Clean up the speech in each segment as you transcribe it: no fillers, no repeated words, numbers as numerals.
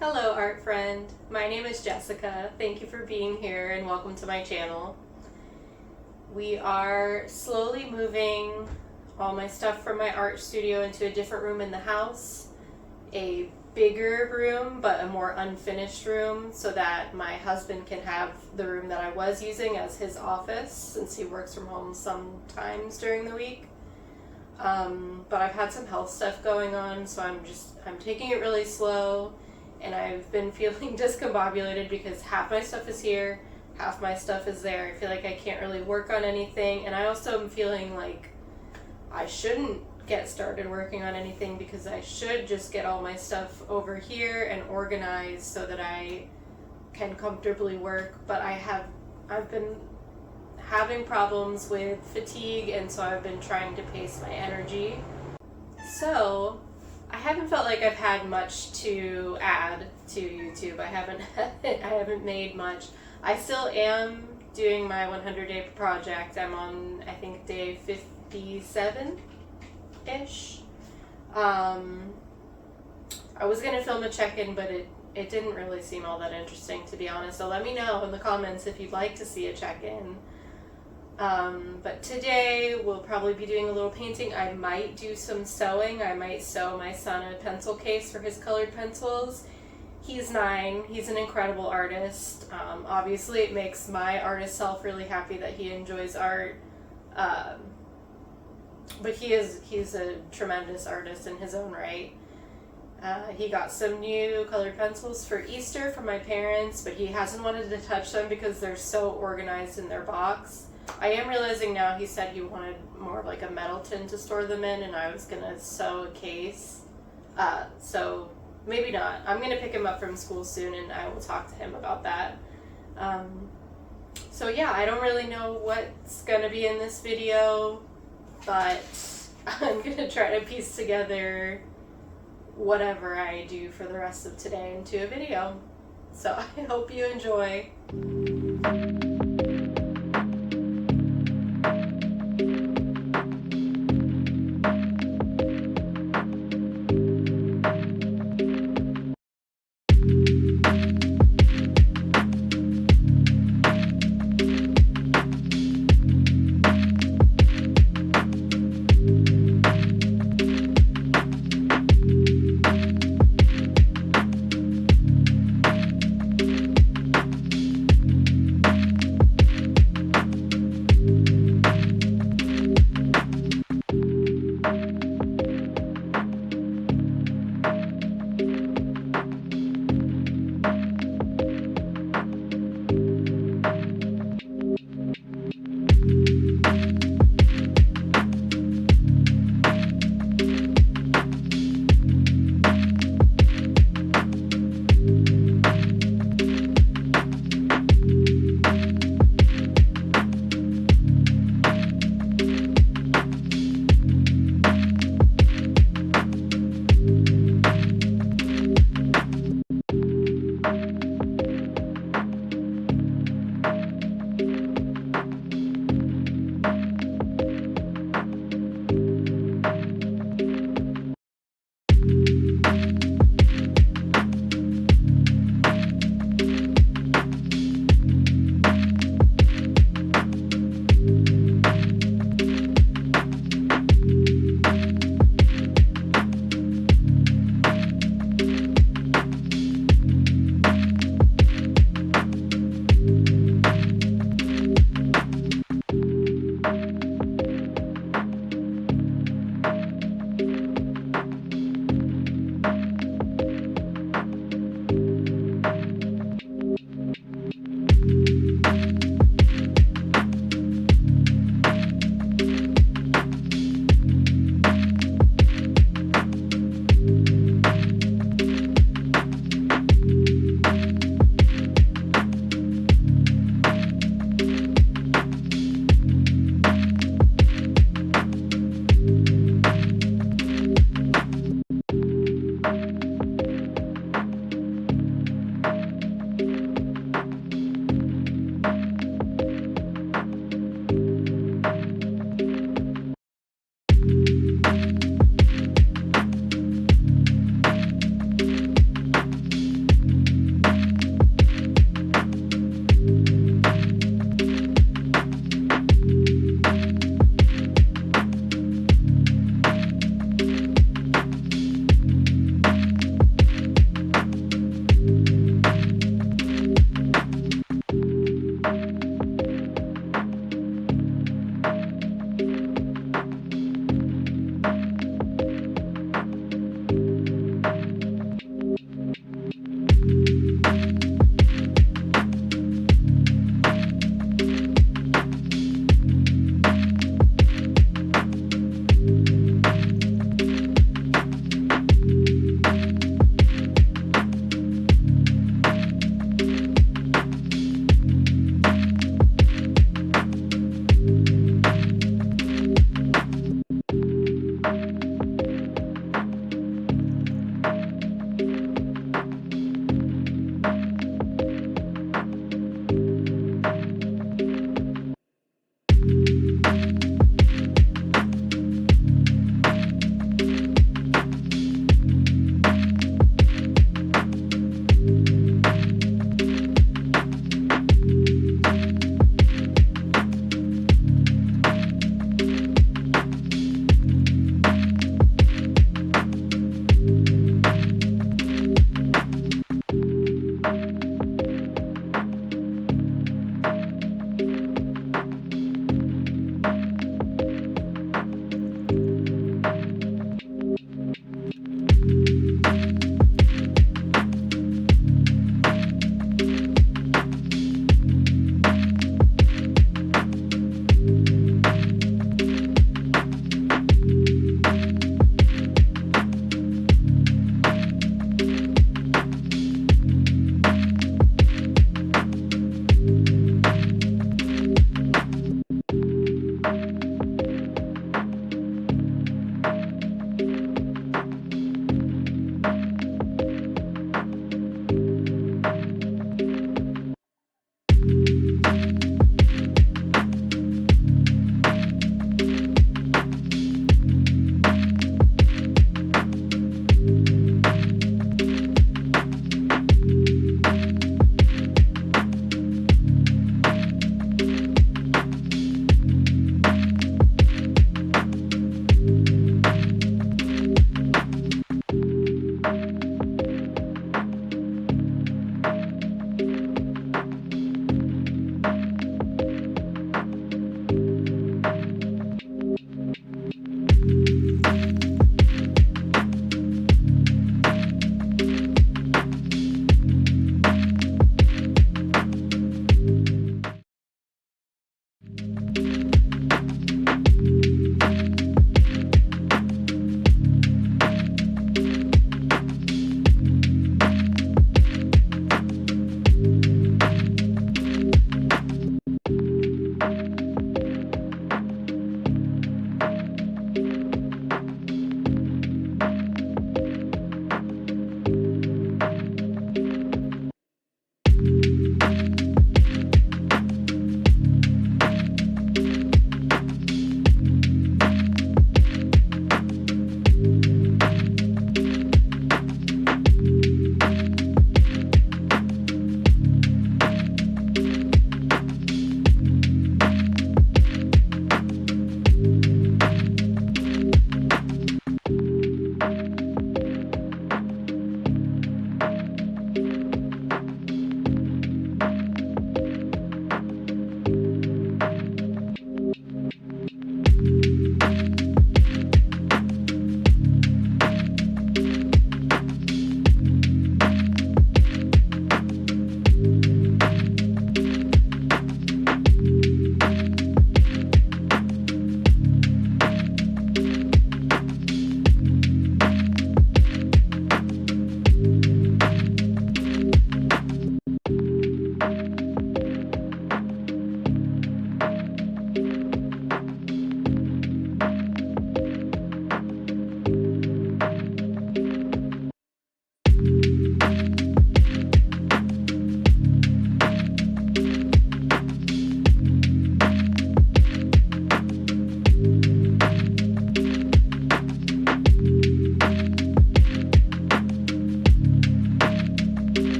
Hello art friend, my name is Jessica. Thank you for being here and welcome to my channel. We are slowly moving all my stuff from my art studio into a different room in the house, a bigger room but a more unfinished room so that my husband can have the room that I was using as his office since he works from home sometimes during the week. But I've had some health stuff going on, so I'm taking it really slow. And I've been feeling discombobulated because half my stuff is here, half my stuff is there. I feel like I can't really work on anything, and I also am feeling like I shouldn't get started working on anything because I should just get all my stuff over here and organized so that I can comfortably work. But I've been having problems with fatigue, and so I've been trying to pace my energy. So I haven't felt like I've had much to add to YouTube. I haven't made much. I still am doing my 100-day project. I'm on, I think, day 57-ish. I was going to film a check-in, but it didn't really seem all that interesting, to be honest. So let me know in the comments if you'd like to see a check-in. But today we'll probably be doing a little painting. I might do some sewing. I might sew my son a pencil case for his colored pencils. He's 9. He's an incredible artist. Obviously it makes my artist self really happy that he enjoys art. But he's a tremendous artist in his own right. He got some new colored pencils for Easter from my parents, but he hasn't wanted to touch them because they're so organized in their box. I am realizing now he said he wanted more of like a metal tin to store them in, and I was going to sew a case. So maybe not. I'm going to pick him up from school soon, and I will talk to him about that. So yeah, I don't really know what's going to be in this video, but I'm going to try to piece together whatever I do for the rest of today into a video. So I hope you enjoy.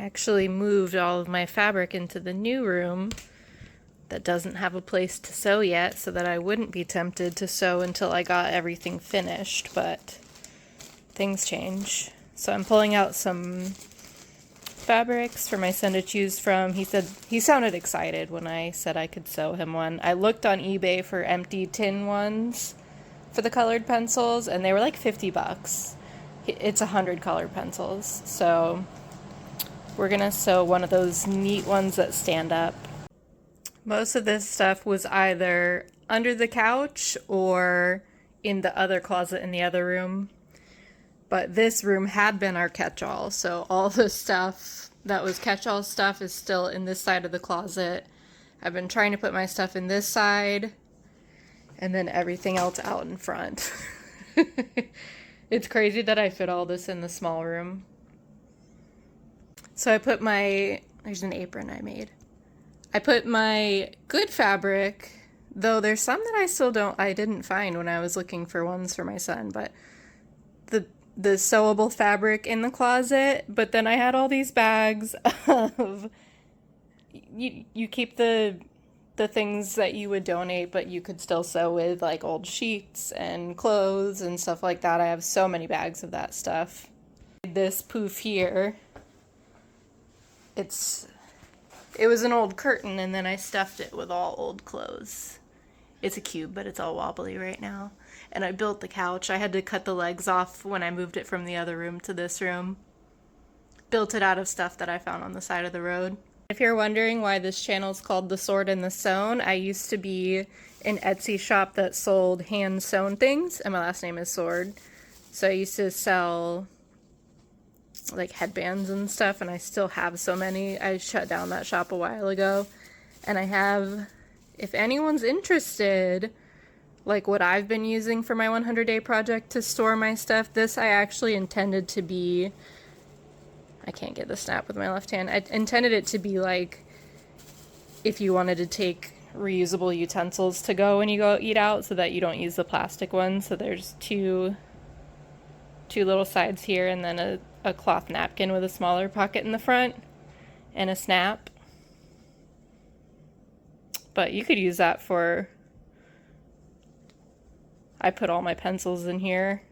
actually moved all of my fabric into the new room that doesn't have a place to sew yet, so that I wouldn't be tempted to sew until I got everything finished, but things change. So I'm pulling out some fabrics for my son to choose from. He said he sounded excited when I said I could sew him one. I looked on eBay for empty tin ones for the colored pencils, and they were like $50. It's 100 colored pencils, so we're gonna sew one of those neat ones that stand up. Most of this stuff was either under the couch or in the other closet in the other room. But this room had been our catch-all, so all the stuff that was catch-all stuff is still in this side of the closet. I've been trying to put my stuff in this side, and then everything else out in front. It's crazy that I fit all this in the small room. So I put there's an apron I made. I put my good fabric, though there's some that I didn't find when I was looking for ones for my son, but the sewable fabric in the closet. But then I had all these bags of, you keep the things that you would donate, but you could still sew with, like old sheets and clothes and stuff like that. I have so many bags of that stuff. This poof here, it was an old curtain, and then I stuffed it with all old clothes. It's a cube, but it's all wobbly right now. And I built the couch. I had to cut the legs off when I moved it from the other room to this room. Built it out of stuff that I found on the side of the road. If you're wondering why this channel is called The Sword and the Sewn, I used to be an Etsy shop that sold hand-sewn things, and my last name is Sword. So I used to sell like headbands and stuff, and I still have so many. I shut down that shop a while ago, and I have, if anyone's interested, like what I've been using for my 100-day project to store my stuff, this I actually intended to be, I can't get the snap with my left hand. I intended it to be like if you wanted to take reusable utensils to go when you go eat out, so that you don't use the plastic ones. So there's two little sides here, and then a cloth napkin with a smaller pocket in the front and a snap. But you could use that for, I put all my pencils in here,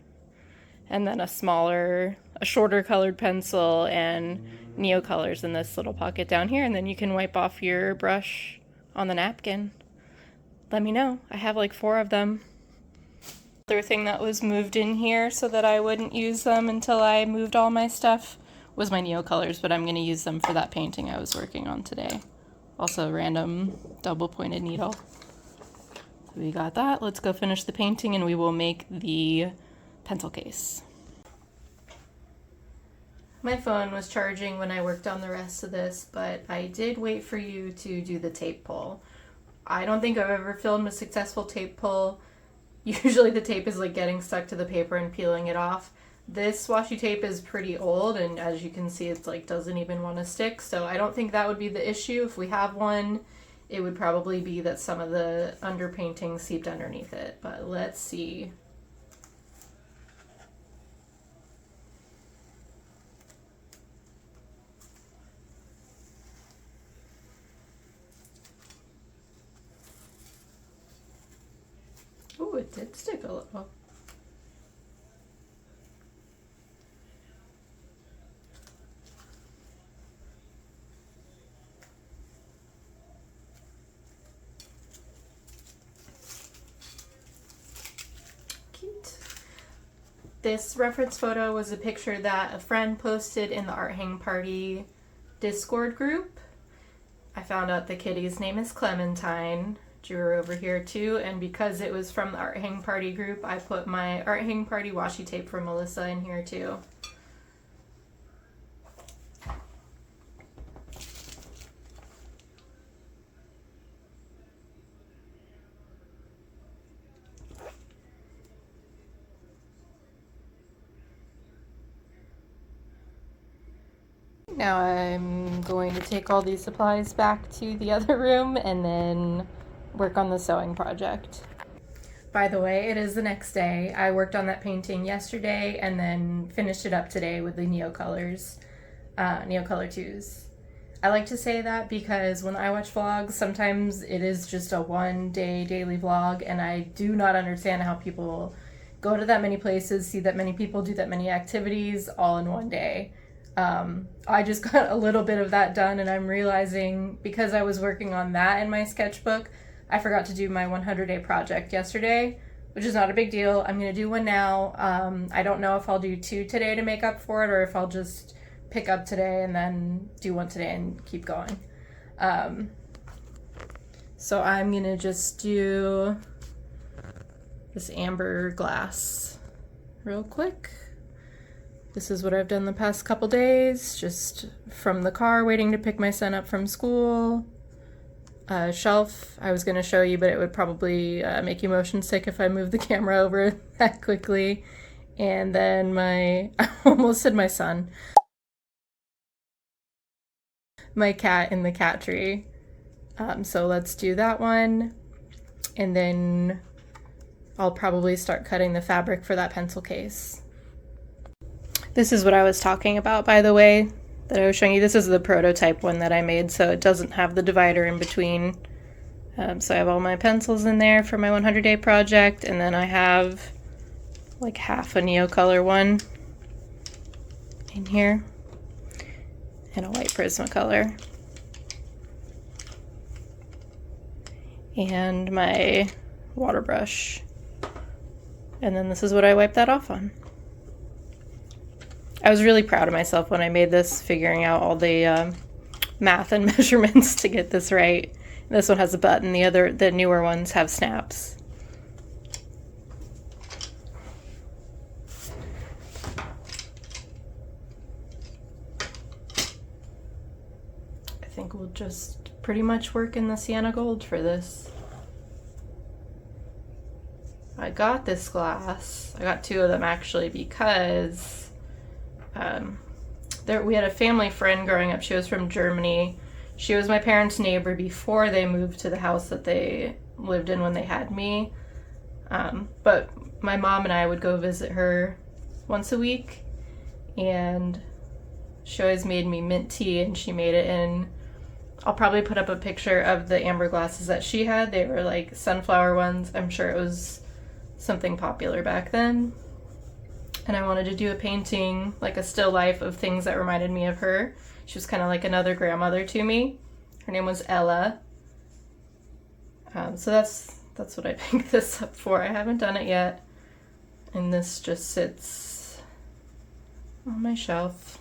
and then a shorter colored pencil and Neo colors in this little pocket down here, and then you can wipe off your brush on the napkin. Let me know. I have like 4 of them. Other thing that was moved in here so that I wouldn't use them until I moved all my stuff was my Neo colors, but I'm going to use them for that painting I was working on today. Also a random double-pointed needle. So we got that. Let's go finish the painting and we will make the pencil case. My phone was charging when I worked on the rest of this, but I did wait for you to do the tape pull. I don't think I've ever filmed a successful tape pull. Usually the tape is like getting stuck to the paper and peeling it off. This washi tape is pretty old, and as you can see, it's like doesn't even want to stick, so I don't think that would be the issue. If we have one, it would probably be that some of the underpainting seeped underneath it, but let's see. Ooh, it did stick a little. Cute. This reference photo was a picture that a friend posted in the Art Hang Party Discord group. I found out the kitty's name is Clementine. Drew her over here too, and because it was from the Art Hang Party group, I put my Art Hang Party washi tape from Melissa in here too. Now I'm going to take all these supplies back to the other room and then work on the sewing project. By the way, it is the next day. I worked on that painting yesterday and then finished it up today with the Neo colors. Neocolor 2s. I like to say that because when I watch vlogs, sometimes it is just a one-day daily vlog, and I do not understand how people go to that many places, see that many people, do that many activities all in one day. I just got a little bit of that done, and I'm realizing because I was working on that in my sketchbook, I forgot to do my 100-day project yesterday, which is not a big deal. I'm going to do one now. I don't know if I'll do 2 today to make up for it, or if I'll just pick up today and then do 1 today and keep going. So I'm going to just do this amber glass real quick. This is what I've done the past couple days, just from the car waiting to pick my son up from school. Shelf I was going to show you, but it would probably make you motion sick if I move the camera over that quickly. And then I almost said my son. My cat in the cat tree. So let's do that one. And then I'll probably start cutting the fabric for that pencil case. This is what I was talking about, by the way, that I was showing you. This is the prototype one that I made, so it doesn't have the divider in between. So I have all my pencils in there for my 100-day project, and then I have like half a Neocolor one in here, and a white Prismacolor. And my water brush. And then this is what I wiped that off on. I was really proud of myself when I made this, figuring out all the math and measurements to get this right. This one has a button, the newer ones have snaps. I think we'll just pretty much work in the sienna gold for this. I got this glass. I got 2 of them actually because we had a family friend growing up. She was from Germany. She was my parents' neighbor before they moved to the house that they lived in when they had me. But my mom and I would go visit her once a week, and she always made me mint tea, and she made it in, I'll probably put up a picture of the amber glasses that she had. They were like sunflower ones. I'm sure it was something popular back then. And I wanted to do a painting, like a still life of things that reminded me of her. She was kind of like another grandmother to me. Her name was Ella. So that's what I picked this up for. I haven't done it yet. And this just sits on my shelf.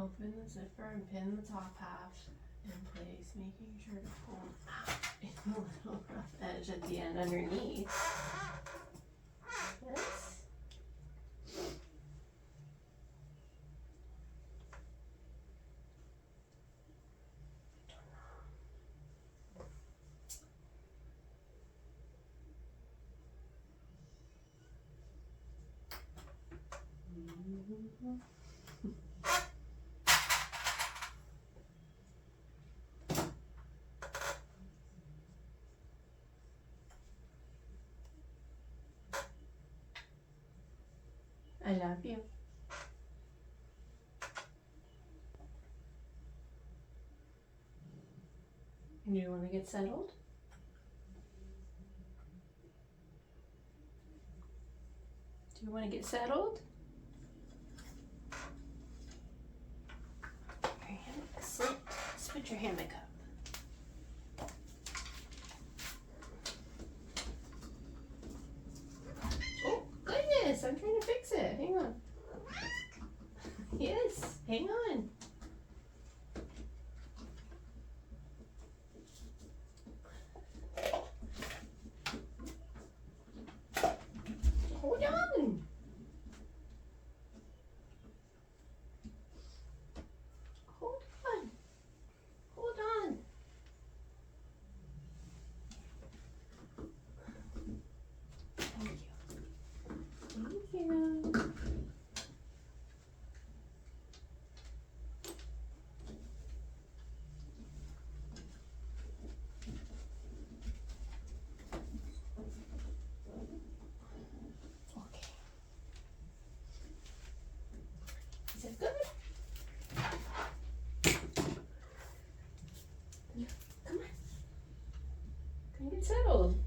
Open the zipper and pin the top half in place, making sure to pull out in the little rough edge at the end underneath. This. I love you. And you want to get settled? Do you want to get settled? Your hammock, sit. Let's put your hammock up. Oh, goodness, I'm trying to fix it. Hang on. Yes, hang on. Hold on. Hold on. Hold on. Thank you. Thank you. Okay. Is it good? Yeah, come on. Come get settled.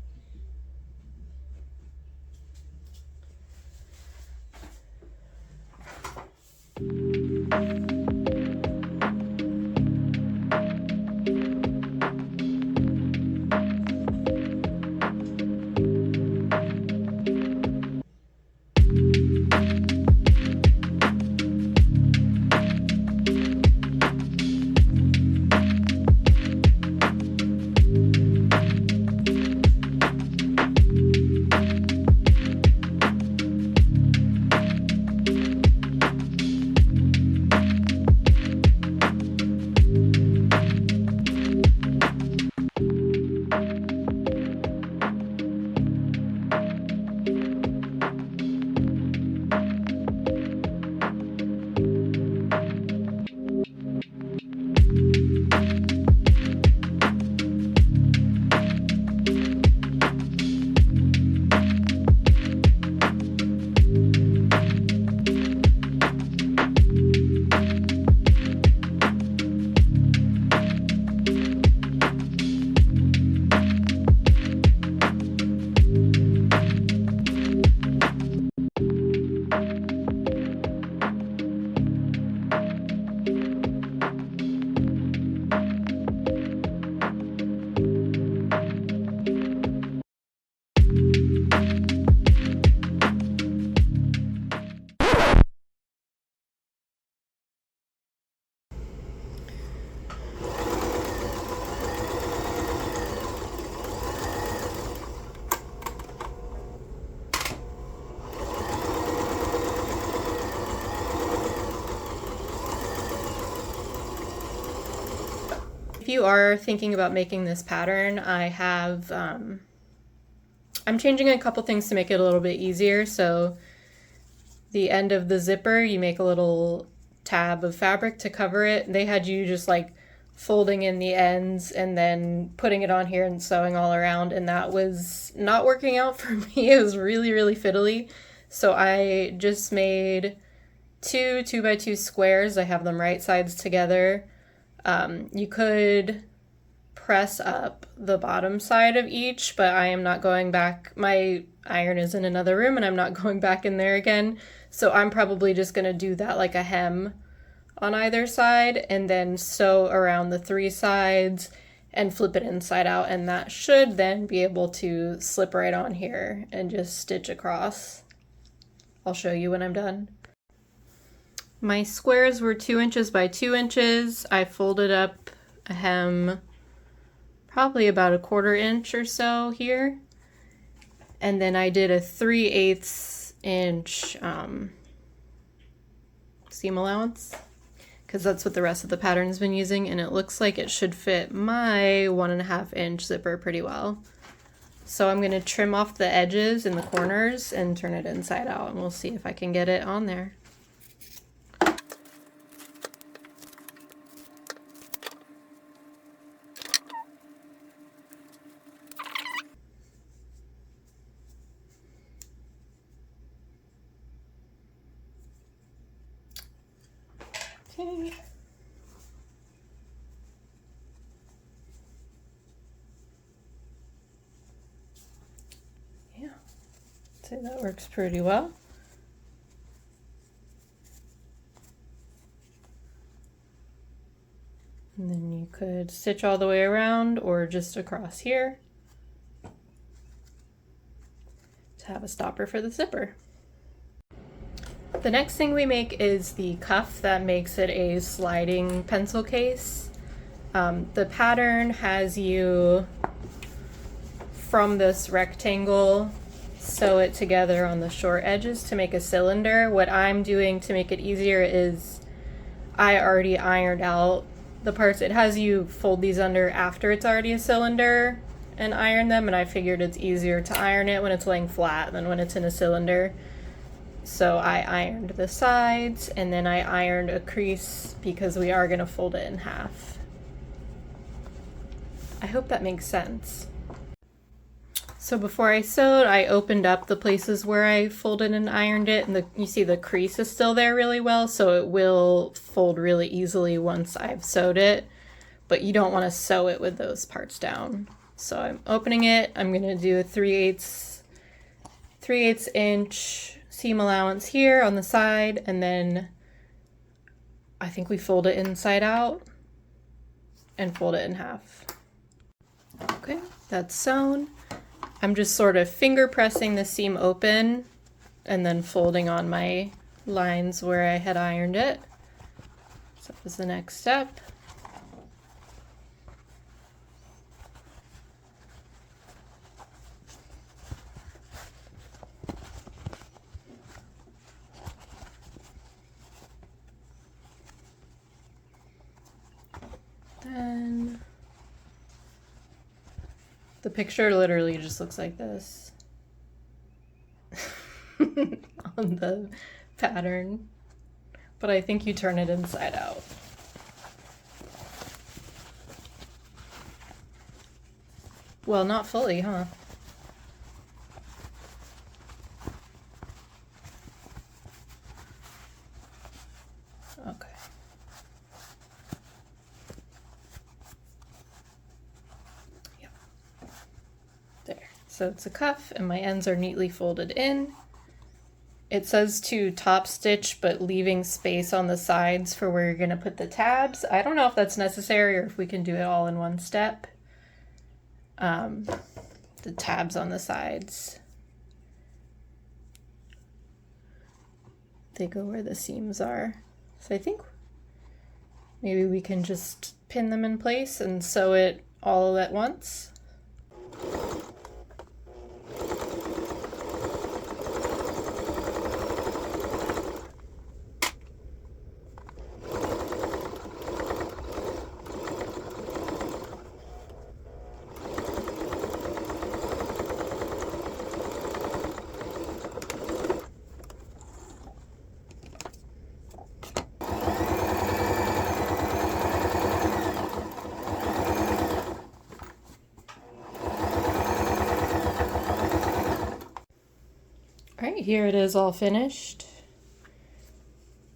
If you are thinking about making this pattern, I'm changing a couple things to make it a little bit easier. So the end of the zipper, you make a little tab of fabric to cover it. They had you just like folding in the ends and then putting it on here and sewing all around, and that was not working out for me. It was really, really fiddly. So I just made two 2x2 squares. I have them right sides together. You could press up the bottom side of each, but I am not going back. My iron is in another room and I'm not going back in there again. So I'm probably just going to do that like a hem on either side and then sew around the three sides and flip it inside out. And that should then be able to slip right on here and just stitch across. I'll show you when I'm done. My squares were 2 inches by 2 inches. I folded up a hem probably about 1/4 inch or so here. And then I did a 3/8 inch seam allowance, because that's what the rest of the pattern's been using, and it looks like it should fit my 1.5 inch zipper pretty well. So I'm gonna trim off the edges and the corners and turn it inside out, and we'll see if I can get it on there. Okay. Yeah, I'd say that works pretty well. And then you could stitch all the way around or just across here to have a stopper for the zipper. The next thing we make is the cuff that makes it a sliding pencil case. The pattern has you from this rectangle sew it together on the short edges to make a cylinder. What I'm doing to make it easier is I already ironed out the parts. It has you fold these under after it's already a cylinder and iron them, and I figured it's easier to iron it when it's laying flat than when it's in a cylinder. So I ironed the sides, and then I ironed a crease because we are going to fold it in half. I hope that makes sense. So before I sewed, I opened up the places where I folded and ironed it, and you see the crease is still there really well, so it will fold really easily once I've sewed it, but you don't want to sew it with those parts down. So I'm opening it. I'm going to do a 3/8 inch seam allowance here on the side, and then I think we fold it inside out and fold it in half. Okay, that's sewn. I'm just sort of finger pressing the seam open and then folding on my lines where I had ironed it. So that was the next step. Then the picture literally just looks like this on the pattern, but I think you turn it inside out. Well, not fully, huh? Okay. So it's a cuff and my ends are neatly folded in. It says to top stitch, but leaving space on the sides for where you're going to put the tabs. I don't know if that's necessary or if we can do it all in one step. The tabs on the sides, they go where the seams are. So I think maybe we can just pin them in place and sew it all at once. Alright, here it is all finished.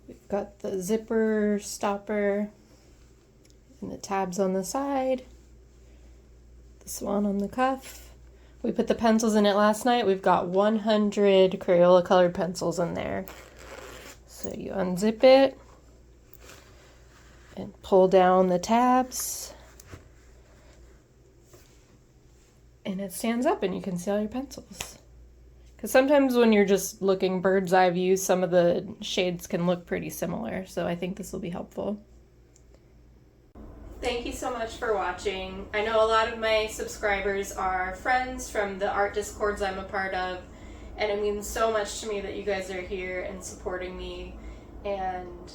We've got the zipper stopper and the tabs on the side, the swan on the cuff. We put the pencils in it last night. We've got 100 Crayola colored pencils in there. So you unzip it and pull down the tabs, and it stands up and you can see all your pencils. Because sometimes when you're just looking bird's eye view, some of the shades can look pretty similar. So I think this will be helpful. Thank you so much for watching. I know a lot of my subscribers are friends from the art discords I'm a part of, and it means so much to me that you guys are here and supporting me. And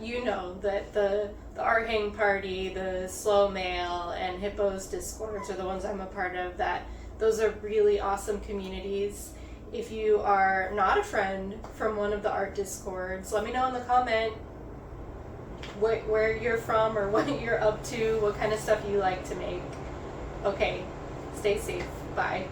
you know that the art hang party, the slow mail, and Hippo's discords are the ones I'm a part of. That those are really awesome communities. If you are not a friend from one of the art discords, let me know in the comment where you're from or what you're up to, what kind of stuff you like to make. Okay, stay safe. Bye.